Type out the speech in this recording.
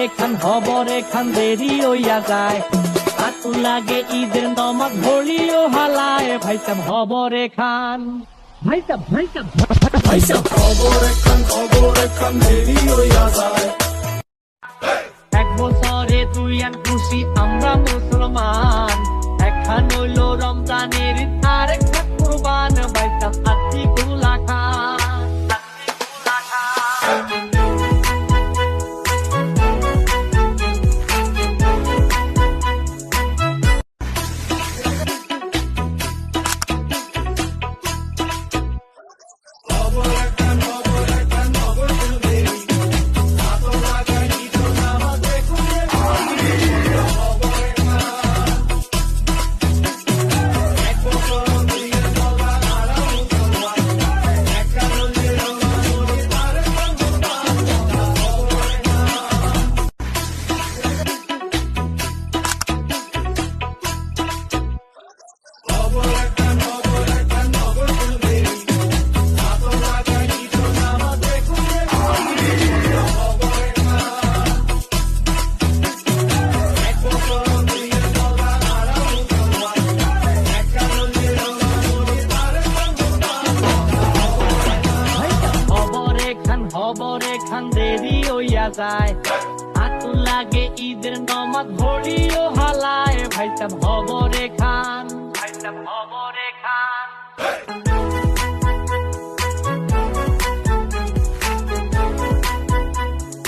খবরে খান দেরি হইয়া যায়, আতু লাগে ঈদের নমাজ ভরিও হালায়, ভাইসাব খবরে খান, ভাইসাব খবরে খান দেরি হইয়া যায়। এক বছরে তুই আর খুশি আমরা মুসলমান, একখান হইল রমজানের ঈদ আর একটা কুরবান, ভাইসাব আত্মি কুলা খান। খবরে খান দেরি হইয়া যায়, আতু লাগে ঈদের নমাজ ভরিও হালায়, ভাইসাব খবরে খান।